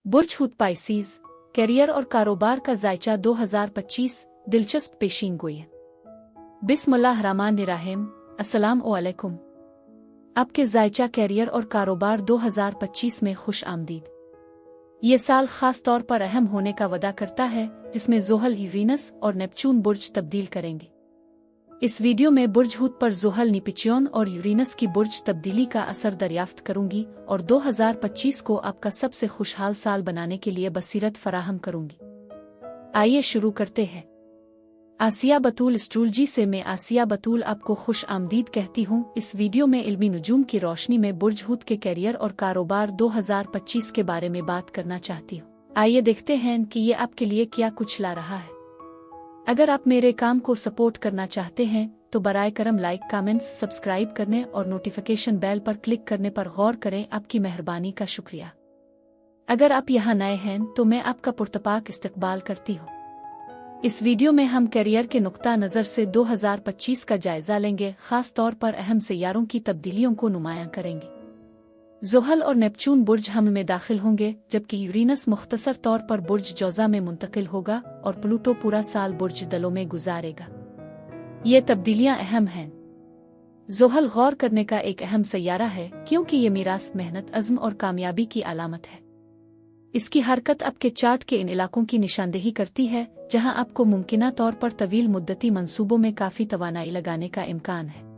बुर्ज हुत Pisces, career और कारोबार का जायचा 2025 दिलचस्प पेशीन गोई। बिस्मिल्लाहिर्रहमानिर्रहीम, अस्सलाम वालेकुम। आपके जायचा कैरियर और कारोबार 2025 में खुश आमदीद। ये साल खास तौर पर अहम होने का वादा करता है, जिसमें ज़ोहल, यूरेनस और नेपच्यून बुर्ज तब्दील करेंगे। इस वीडियो में बुर्ज हुत पर ज़ोहल, नेपच्यून और यूरेनस की बुर्ज तब्दीली का असर दरियाफ्त करूंगी और 2025 को आपका सबसे खुशहाल साल बनाने के लिए बसीरत फराहम करूंगी। आइए शुरू करते हैं। आसिया बतूल एस्ट्रोलॉजी से मैं आसिया बतूल आपको खुश आमदीद कहती हूँ। इस वीडियो में इल्मी नुजूम की रोशनी में बुर्ज हुत के कैरियर और कारोबार 2025 के बारे में बात करना चाहती हूँ। आइए देखते हैं कि ये आपके लिए क्या कुछ ला रहा है। अगर आप मेरे काम को सपोर्ट करना चाहते हैं तो बराए करम लाइक, कमेंट्स, सब्सक्राइब करने और नोटिफिकेशन बेल पर क्लिक करने पर गौर करें। आपकी मेहरबानी का शुक्रिया। अगर आप यहाँ नए हैं तो मैं आपका पुरतपाक इस्तकबाल करती हूँ। इस वीडियो में हम कैरियर के नुक्ता नज़र से 2025 का जायजा लेंगे, खास तौर पर अहम सियारों की तब्दीलियों को नुमायां करेंगे। ज़ोहल और नेपच्यून बुर्ज हमल में दाखिल होंगे, जबकि यूरेनस मुख्तसर तौर पर बुर्ज जौज़ा में मुंतकिल होगा और प्लूटो पूरा साल बुर्ज दलों में गुजारेगा। ये तब्दीलियां अहम हैं। ज़ोहल गौर करने का एक अहम सैयारा है, क्योंकि ये मीरास, मेहनत, अज़्म और कामयाबी की अलामत है। इसकी हरकत आपके चार्ट के इन इलाकों की निशानदेही करती है जहां आपको मुमकिना तौर पर तवील मुद्दती मंसूबों में काफ़ी तवानाई लगाने का इम्कान है।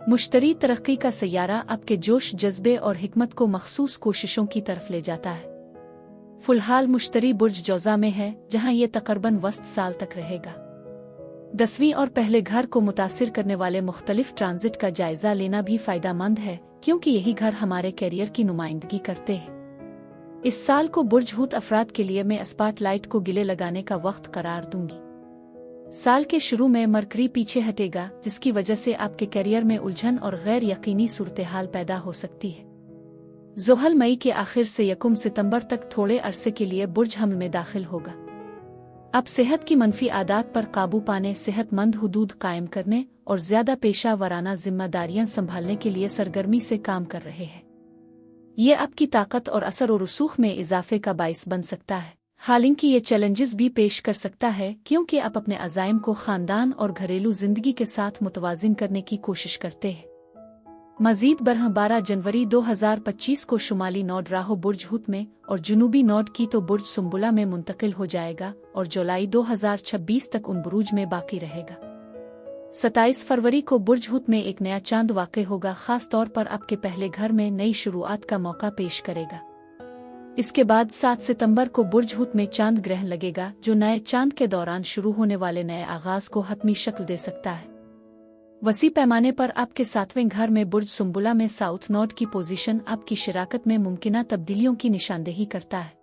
मुश्तरी तरक्की का सैयारा आपके जोश, जज्बे और हिकमत को मखसूस कोशिशों की तरफ ले जाता है। फिलहाल मुश्तरी बुर्ज जौज़ा में है, जहां ये तकरीबन वस्त साल तक रहेगा। 10वीं और पहले घर को मुतासिर करने वाले मुख्तलिफ ट्रांजिट का जायजा लेना भी फायदेमंद है, क्योंकि यही घर हमारे कैरियर की नुमाइंदगी करते हैं। इस साल को बुर्ज हुत अफराद के लिए मैं स्पॉटलाइट को गिले लगाने का वक्त करार दूंगी। साल के शुरू में मरकरी पीछे हटेगा, जिसकी वजह से आपके कैरियर में उलझन और गैर यकीनी सूरत-ए-हाल पैदा हो सकती है। ज़ोहल मई के आखिर से 1 सितंबर तक थोड़े अरसे के लिए बुर्ज हमल में दाखिल होगा। आप सेहत की मनफी आदात पर काबू पाने, सेहतमंद हुदूद कायम करने और ज्यादा पेशा वराना जिम्मेदारियां संभालने के लिए सरगर्मी से काम कर रहे हैं। ये आपकी ताकत और असर और रसूख में इजाफे का बाइस बन सकता है। हालांकि ये चैलेंजेस भी पेश कर सकता है, क्योंकि आप अपने अज़ाइम को खानदान और घरेलू जिंदगी के साथ मुतवाजिन करने की कोशिश करते हैं। मजीद बरह 12 जनवरी 2025 को शुमाली नोड राहो बुर्ज हुत में और जुनूबी नोड की तो बुर्ज सुम्बुला में मुंतकिल हो जाएगा और जुलाई 2026 तक उन बुरूज में बाकी रहेगा। 27 फरवरी को बुर्ज हुत में एक नया चांद वाक़ई होगा, खास तौर पर आपके पहले घर में नई शुरुआत का मौका पेश करेगा। इसके बाद 7 सितंबर को बुर्ज हुत में चांद ग्रहण लगेगा, जो नए चांद के दौरान शुरू होने वाले नए आगाज को हतमी शक्ल दे सकता है। वसी पैमाने पर आपके 7वें घर में बुर्ज सुम्बुला में साउथ नोड की पोजीशन आपकी शिराकत में मुमकिना तब्दीलियों की निशानदेही करता है।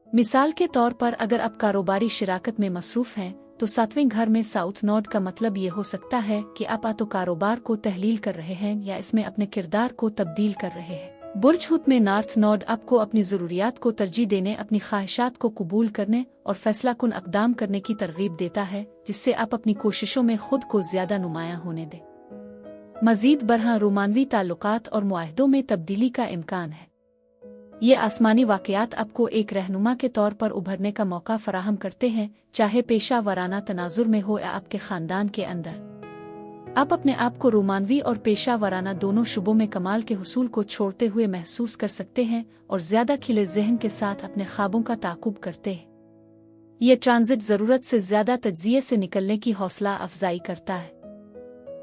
मिसाल के तौर पर अगर आप कारोबारी शिराकत में मसरूफ हैं तो 7वें घर में साउथ नोड का मतलब ये हो सकता है कि आप तो कारोबार को तहलील कर रहे हैं या इसमें अपने किरदार को तब्दील कर रहे हैं। बुर्ज हुत में नॉर्थ नोड आपको अपनी ज़रूरियात को तरजीह देने, अपनी ख्वाहिशात को कबूल करने और फैसला कुन अक़दाम करने की तरगीब देता है, जिससे आप अपनी कोशिशों में खुद को ज़्यादा नुमायां होने दें। मजीद बरहा रोमानवी ताल्लुकात और मुआहदों में तब्दीली का इम्कान है। ये आसमानी वाक़यात आपको एक रहनुमा के तौर पर उभरने का मौका फराहम करते हैं, चाहे पेशा वराना तनाजुर में हो या आपके ख़ानदान के अंदर। आप अपने आप को रोमानवी और पेशा वराना दोनों शुबों में कमाल के हुसूल को छोड़ते हुए महसूस कर सकते हैं और ज़्यादा खिले जहन के साथ अपने ख्वाबों का ताक़ुब करते हैं। ये ट्रांजिट ज़रूरत से ज़्यादा तज्ज़िये से निकलने की हौसला अफजाई करता है।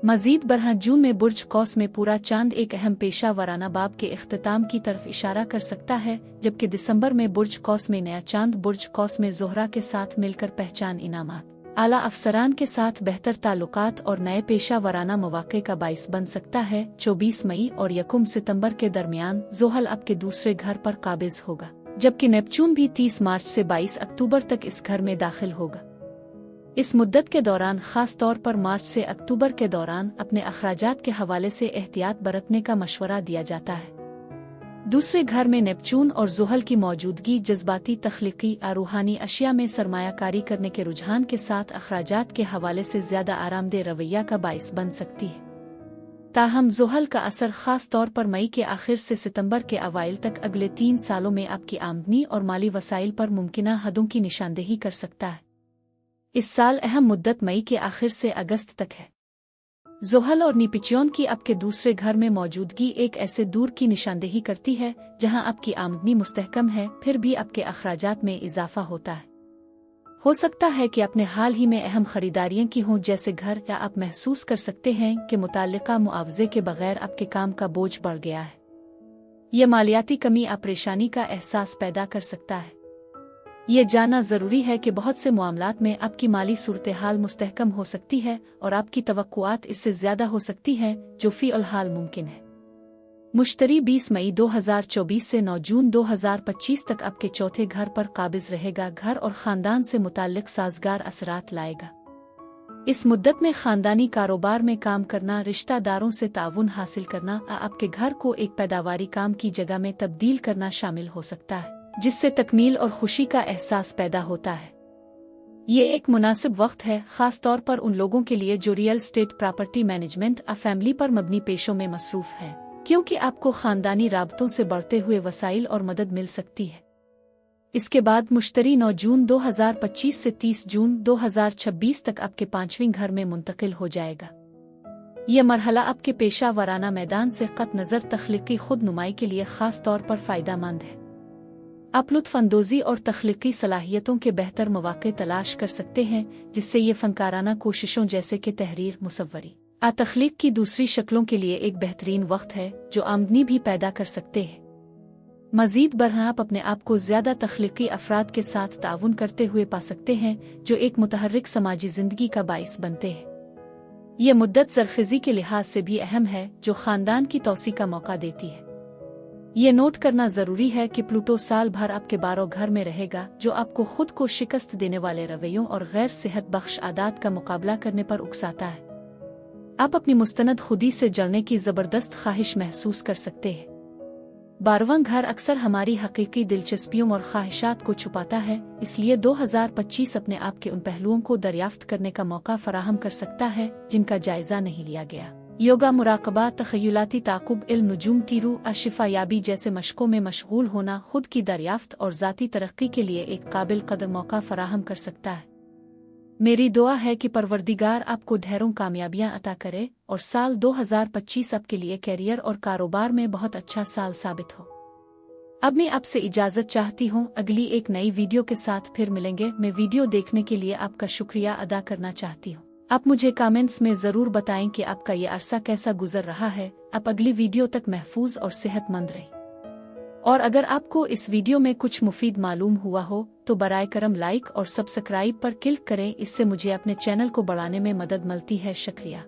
मजीद बरहा जून में बुर्ज कौस में पूरा चांद एक अहम पेशा वराना बाब के इख्तिताम की तरफ इशारा कर सकता है, जबकि दिसंबर में बुर्ज कौस में नया चांद बुर्ज कौस में ज़ोहरा के साथ मिलकर पहचान, इनामात, आला अफसरान के साथ बेहतर ताल्लुकात और नए पेशा वराना मौक़े का बाइस बन सकता है। 24 मई और 1 सितंबर के दरमियान ज़ोहल आपके दूसरे घर पर काबिज होगा, जबकि नेपच्यून भी 30 मार्च से 22 अक्टूबर तक इस घर में दाखिल होगा। इस मुद्दत के दौरान, खास तौर पर मार्च से अक्टूबर के दौरान, अपने अखराजात के हवाले से एहतियात बरतने का मशवरा दिया जाता है। दूसरे घर में नेपच्यून और ज़ोहल की मौजूदगी जज्बाती, तख्लीकी, रूहानी अशिया में सरमायाकारी करने के रुझान के साथ अखराजात के हवाले से ज़्यादा आरामदेह रवैया का बाइस बन सकती है। ताहम ज़ुहल का असर ख़ास तौर पर मई के आखिर से सितंबर के अवाइल तक अगले 3 सालों में आपकी आमदनी और माली वसाइल पर मुमकिना हदों की निशानदेही कर सकता है। इस साल अहम मुद्दत मई के आखिर से अगस्त तक है। ज़ुहल और निपिच्योन की आपके दूसरे घर में मौजूदगी एक ऐसे दूर की निशानदेही करती है जहां आपकी आमदनी मुस्तहकम है, फिर भी आपके अखराजात में इजाफा होता है। हो सकता है कि अपने हाल ही में अहम खरीदारियां की हों, जैसे घर, या आप महसूस कर सकते हैं कि मुताल्लिका मुआवजे के बगैर आपके काम का बोझ बढ़ गया है। यह मालियाती कमी आप परेशानी का एहसास पैदा कर सकता है। ये जानना ज़रूरी है कि बहुत से मामलात में आपकी माली सूरत-ए-हाल मुस्तहकम हो सकती है और आपकी तवक्कुआत इससे ज़्यादा हो सकती हैं जो फ़िलहाल मुमकिन है। मुश्तरी 20 मई 2024 से 9 जून 2025 तक आपके चौथे घर पर काबिज रहेगा। घर और ख़ानदान से मुताल्लिक साज़गार असरात लाएगा। इस मुद्दत में ख़ानदानी कारोबार में काम करना, रिश्तेदारों से ताउन हासिल करना, आपके घर को एक पैदावारी काम की जगह में तब्दील करना शामिल हो सकता है, जिससे तकमील और खुशी का एहसास पैदा होता है। ये एक मुनासिब वक्त है ख़ास तौर पर उन लोगों के लिए जो रियल एस्टेट, प्रॉपर्टी मैनेजमेंट और फैमिली पर मबनी पेशों में मसरूफ़ हैं, क्योंकि आपको ख़ानदानी राबतों से बढ़ते हुए वसाइल और मदद मिल सकती है। इसके बाद मुश्तरी 9 जून 2025 से 30 जून 2026 तक आपके 5वें घर में मुंतकिल हो जाएगा। यह मरहला आपके पेशा वराना मैदान से क़त नज़र तख्लीकी खुद नुमाई के लिए ख़ास तौर पर फ़ायदेमंद है। आप लुत्फ़ अंदोज़ी और तख्लीकी सलाहियतों के बेहतर मौक़े तलाश कर सकते हैं, जिससे ये फ़नकाराना कोशिशों जैसे कि तहरीर, मुसव्वरी तख्लीक की दूसरी शक्लों के लिए एक बेहतरीन वक्त है जो आमदनी भी पैदा कर सकते हैं। मज़ीद बरह आप अपने आप को ज़्यादा तख्लीकी अफराद के साथ ताउन करते हुए पा सकते हैं जो एक मुतहर्रिक समाजी ज़िंदगी का बाइस बनते हैं। यह मुद्दत ज़रख़ीज़ी के लिहाज से भी अहम है जो ख़ानदान की तौसी का मौका देती है। ये नोट करना ज़रूरी है कि प्लूटो साल भर आपके 12 घर में रहेगा, जो आपको खुद को शिकस्त देने वाले रवैयों और गैर सेहत बख्श आदात का मुकाबला करने पर उकसाता है। आप अपनी मुस्तनद खुदी से जड़ने की ज़बरदस्त ख्वाहिश महसूस कर सकते हैं। 12वां घर अक्सर हमारी हकीकी दिलचस्पियों और ख्वाहिशात को छुपाता है, इसलिए 2025 अपने आप के उन पहलुओं को दरियाफ्त करने का मौका फराहम कर सकता है जिनका जायजा नहीं लिया गया। योगा, मुराकबा, तख़य्युलाती ताक़ुब, इल्म, नुजूम, तीरू, शिफा याबी जैसे मशकों में मशगूल होना खुद की दरियाफ्त और ज़ाती तरक्की के लिए एक काबिल कदर मौका फराहम कर सकता है। मेरी दुआ है कि परवरदिगार आपको ढेरों कामयाबियां अता करे और साल 2025 आपके लिए कैरियर और कारोबार में बहुत अच्छा साल साबित हो। अब मैं आपसे इजाज़त चाहती हूँ। अगली एक नई वीडियो के साथ फिर मिलेंगे। मैं वीडियो देखने के लिए आपका शुक्रिया अदा करना चाहती हूँ। आप मुझे कमेंट्स में ज़रूर बताएं कि आपका ये अरसा कैसा गुजर रहा है। आप अगली वीडियो तक महफूज और सेहतमंद रहें। और अगर आपको इस वीडियो में कुछ मुफीद मालूम हुआ हो तो बराए करम लाइक और सब्सक्राइब पर क्लिक करें, इससे मुझे अपने चैनल को बढ़ाने में मदद मिलती है। शुक्रिया।